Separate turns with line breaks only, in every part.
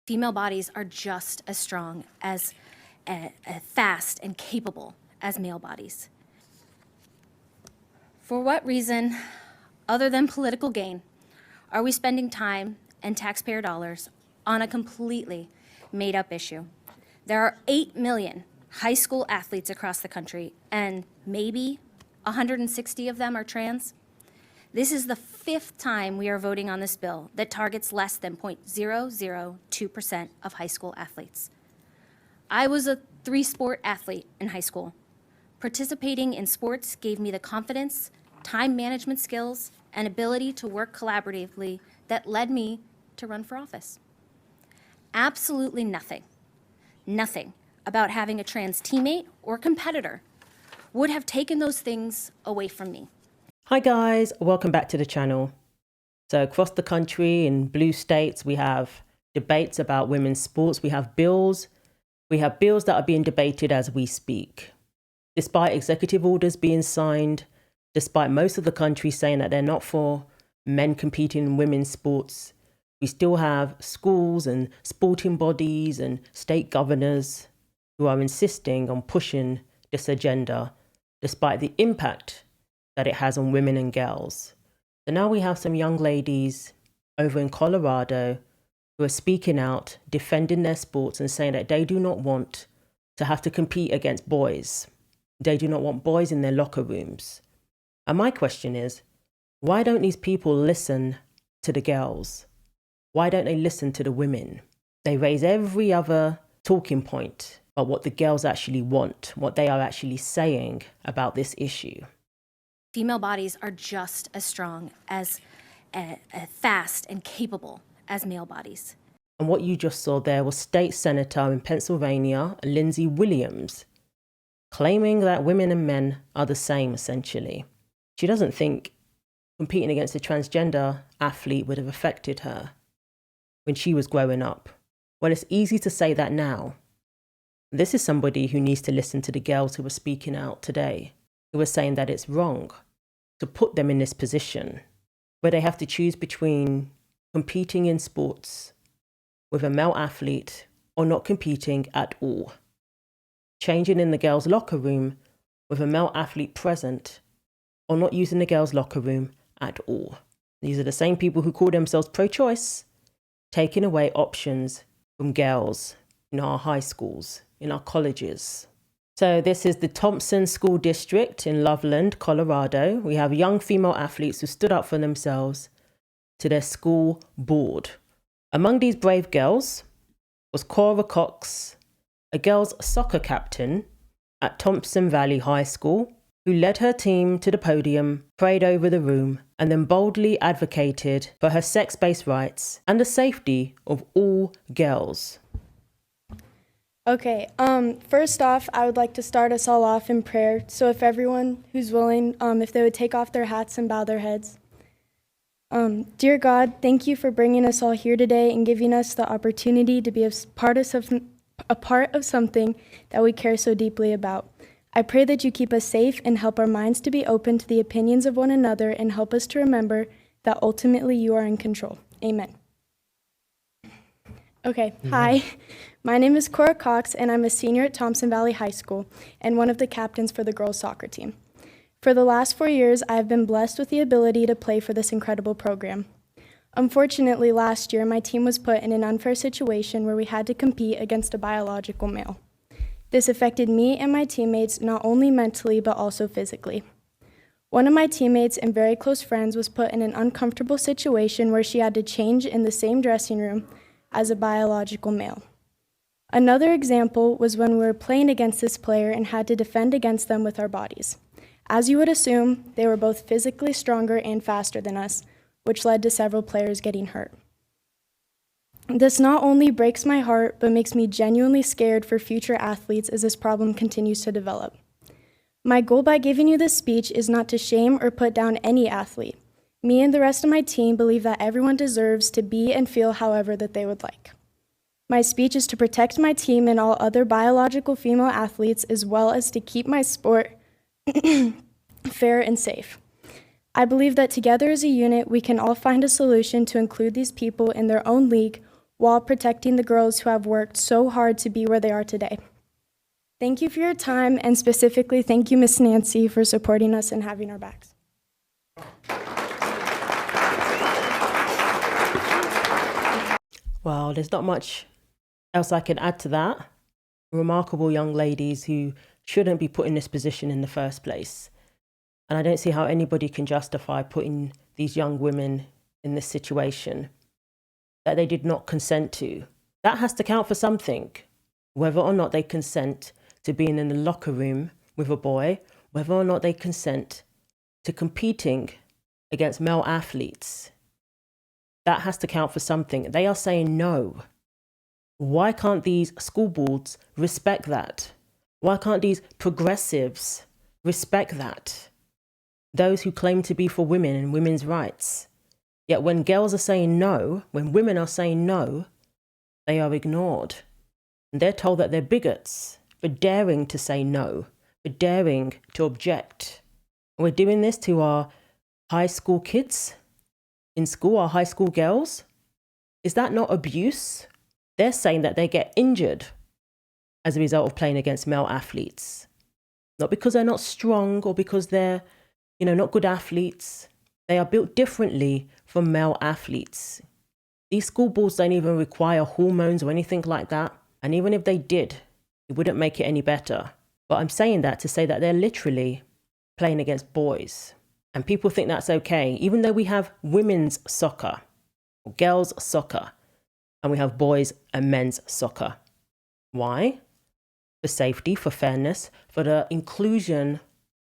Female bodies are just as strong, as fast and capable as male bodies. For what reason, other than political gain, are we spending time and taxpayer dollars on a completely made-up issue? There are 8 million high school athletes across the country, and maybe 160 of them are trans. This is the 5th time we are voting on this bill that targets less than 0.002% of high school athletes. I was a 3-sport athlete in high school. Participating in sports gave me the confidence, time management skills, and ability to work collaboratively that led me to run for office. Absolutely nothing about having a trans teammate or competitor would have taken those things away from me.
Hi guys, welcome back to the channel. So across the country in blue states, we have debates about women's sports. We have bills that are being debated as we speak. Despite executive orders being signed, despite most of the country saying that they're not for men competing in women's sports, we still have schools and sporting bodies and state governors who are insisting on pushing this agenda, despite the impact that it has on women and girls. So now we have some young ladies over in Colorado who are speaking out, defending their sports and saying that they do not want to have to compete against boys. They do not want boys in their locker rooms. And my question is, why don't these people listen to the girls? Why don't they listen to the women? They raise every other talking point about what the girls actually want, what they are actually saying about this issue.
Female bodies are just as strong, as fast and capable as male bodies.
And what you just saw there was State Senator in Pennsylvania, Lindsay Williams, claiming that women and men are the same, essentially. She doesn't think competing against a transgender athlete would have affected her when she was growing up. Well, it's easy to say that now. This is somebody who needs to listen to the girls who were speaking out today, who were saying that it's wrong to put them in this position where they have to choose between competing in sports with a male athlete or not competing at all. Changing in the girls' locker room with a male athlete present or not using the girls' locker room at all. These are the same people who call themselves pro-choice, taking away options from girls in our high schools, in our colleges. So this is the Thompson School District in Loveland, Colorado. We have young female athletes who stood up for themselves to their school board. Among these brave girls was Cora Cox, a girls' soccer captain at Thompson Valley High School, who led her team to the podium, prayed over the room, and then boldly advocated for her sex-based rights and the safety of all girls.
Okay, first off, I would like to start us all off in prayer. So if everyone who's willing, if they would take off their hats and bow their heads. Dear God, thank you for bringing us all here today and giving us the opportunity to be a part of something that we care so deeply about. I pray that you keep us safe and help our minds to be open to the opinions of one another and help us to remember that ultimately you are in control. Amen. Okay, Hi. My name is Cora Cox, and I'm a senior at Thompson Valley High School and one of the captains for the girls' soccer team. For the last 4 years, I have been blessed with the ability to play for this incredible program. Unfortunately, last year, my team was put in an unfair situation where we had to compete against a biological male. This affected me and my teammates not only mentally, but also physically. One of my teammates and very close friends was put in an uncomfortable situation where she had to change in the same dressing room as a biological male. Another example was when we were playing against this player and had to defend against them with our bodies. As you would assume, they were both physically stronger and faster than us, which led to several players getting hurt. This not only breaks my heart, but makes me genuinely scared for future athletes as this problem continues to develop. My goal by giving you this speech is not to shame or put down any athlete. Me and the rest of my team believe that everyone deserves to be and feel however that they would like. My speech is to protect my team and all other biological female athletes, as well as to keep my sport fair and safe. I believe that together as a unit, we can all find a solution to include these people in their own league while protecting the girls who have worked so hard to be where they are today. Thank you for your time, and specifically thank you, Miss Nancy, for supporting us and having our backs.
Well, there's not much else I can add to that. Remarkable young ladies who shouldn't be put in this position in the first place. And I don't see how anybody can justify putting these young women in this situation that they did not consent to. That has to count for something, whether or not they consent to being in the locker room with a boy, whether or not they consent to competing against male athletes. That has to count for something. They are saying no. Why can't these school boards respect that? Why can't these progressives respect that? Those who claim to be for women and women's rights. Yet when girls are saying no, when women are saying no, they are ignored. And they're told that they're bigots for daring to say no, for daring to object. And we're doing this to our high school kids in school, our high school girls. Is that not abuse? They're saying that they get injured as a result of playing against male athletes. Not because they're not strong or because they're, not good athletes. They are built differently from male athletes. These school boards don't even require hormones or anything like that. And even if they did, it wouldn't make it any better. But I'm saying that to say that they're literally playing against boys. And people think that's okay, even though we have women's soccer, or girls' soccer, and we have boys and men's soccer. Why? For safety, for fairness, for the inclusion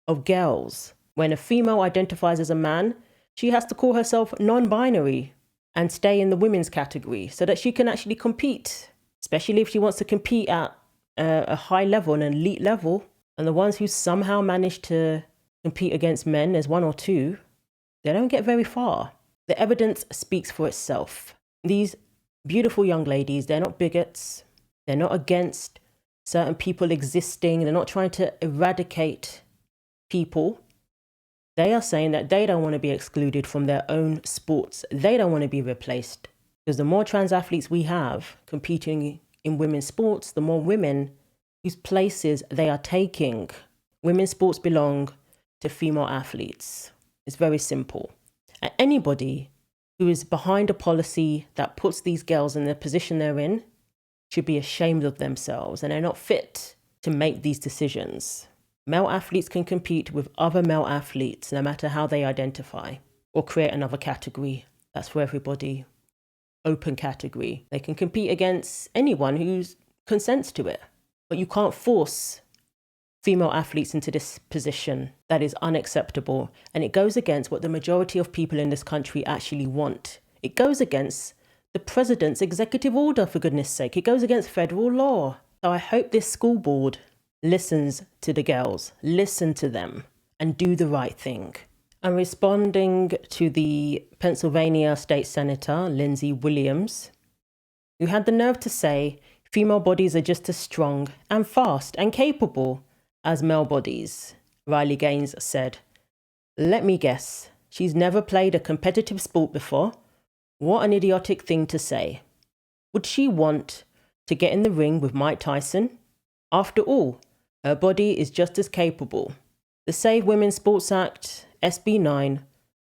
of girls. When a female identifies as a man, she has to call herself non-binary and stay in the women's category so that she can actually compete, especially if she wants to compete at a high level, an elite level. And the ones who somehow manage to compete against men, there's one or two, they don't get very far. The evidence speaks for itself. These beautiful young ladies, they're not bigots. They're not against certain people existing. They're not trying to eradicate people. They are saying that they don't want to be excluded from their own sports. They don't want to be replaced. Because the more trans athletes we have competing in women's sports, the more women whose places they are taking. Women's sports belong to female athletes. It's very simple. And anybody who is behind a policy that puts these girls in the position they're in should be ashamed of themselves, and they're not fit to make these decisions. Male athletes can compete with other male athletes no matter how they identify, or create another category that's for everybody. Open category. They can compete against anyone who consents to it. But you can't force female athletes into this position. That is unacceptable. And it goes against what the majority of people in this country actually want. It goes against the president's executive order, for goodness sake. It goes against federal law. So I hope this school board listens to the girls, listen to them, and do the right thing. And responding to the Pennsylvania State Senator Lindsay Williams, who had the nerve to say female bodies are just as strong and fast and capable as male bodies, Riley Gaines said, "Let me guess, she's never played a competitive sport before? What an idiotic thing to say. Would she want to get in the ring with Mike Tyson? After all, her body is just as capable." The Save Women's Sports Act, SB 9,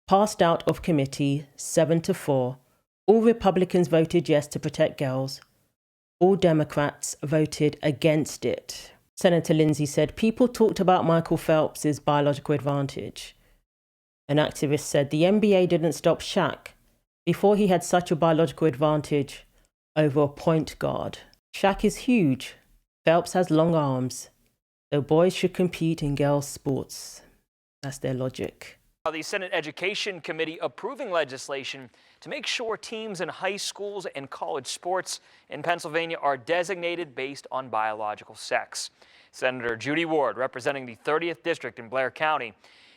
passed out of committee 7-4. All Republicans voted yes to protect girls. All Democrats voted against it. Senator Lindsay said people talked about Michael Phelps' biological advantage. An activist said the NBA didn't stop Shaq before he had such a biological advantage over a point guard. Shaq is huge. Phelps has long arms. So boys should compete in girls' sports. That's their logic.
The Senate Education Committee approving legislation to make sure teams in high schools and college sports in Pennsylvania are designated based on biological sex. Senator Judy Ward, representing the 30th District in Blair County,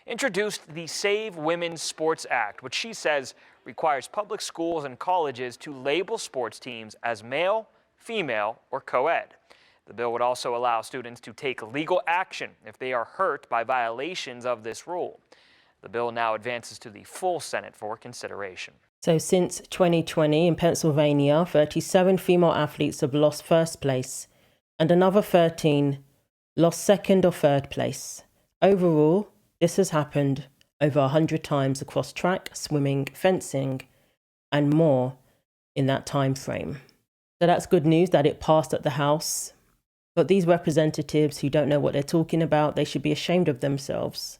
introduced the Save Women's Sports Act, which she says requires public schools and colleges to label sports teams as male, female, or co-ed. The bill would also allow students to take legal action if they are hurt by violations of this rule. The bill now advances to the full Senate for consideration.
So since 2020 in Pennsylvania, 37 female athletes have lost first place and another 13 lost second or third place. Overall, this has happened over 100 times across track, swimming, fencing, and more in that time frame. So that's good news that it passed at the House. But these representatives who don't know what they're talking about, they should be ashamed of themselves.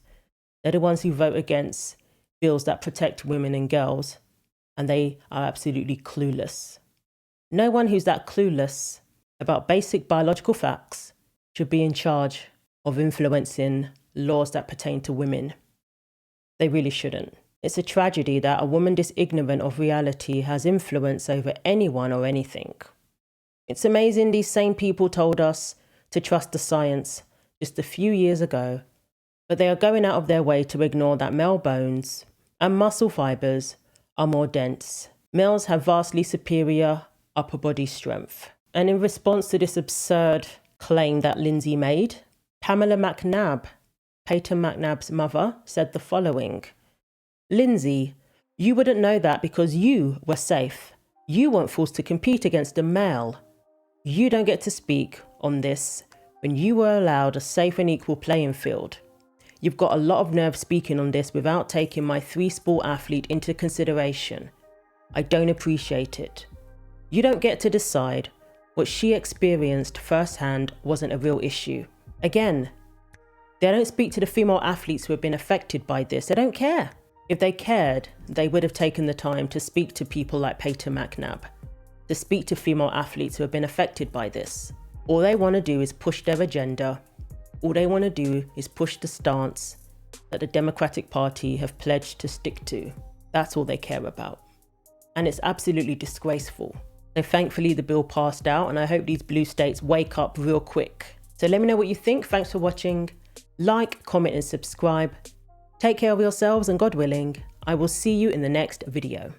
They're the ones who vote against bills that protect women and girls, and they are absolutely clueless. No one who's that clueless about basic biological facts should be in charge of influencing laws that pertain to women. They really shouldn't. It's a tragedy that a woman this ignorant of reality has influence over anyone or anything. It's amazing these same people told us to trust the science just a few years ago, but they are going out of their way to ignore that male bones and muscle fibers are more dense. Males have vastly superior upper body strength. And in response to this absurd claim that Lindsay made, Pamela McNabb, Peyton McNabb's mother, said the following: "Lindsay, you wouldn't know that because you were safe. You weren't forced to compete against a male. You don't get to speak on this when you were allowed a safe and equal playing field. You've got a lot of nerve speaking on this without taking my 3-sport athlete into consideration. I don't appreciate it. You don't get to decide what she experienced firsthand wasn't a real issue." Again, they don't speak to the female athletes who have been affected by this. They don't care. If they cared, they would have taken the time to speak to people like Peyton McNabb, to speak to female athletes who have been affected by this. All they want to do is push their agenda. All they want to do is push the stance that the Democratic Party have pledged to stick to. That's all they care about. And it's absolutely disgraceful. So thankfully the bill passed out, and I hope these blue states wake up real quick. So let me know what you think. Thanks for watching. Like, comment and subscribe. Take care of yourselves, and God willing, I will see you in the next video.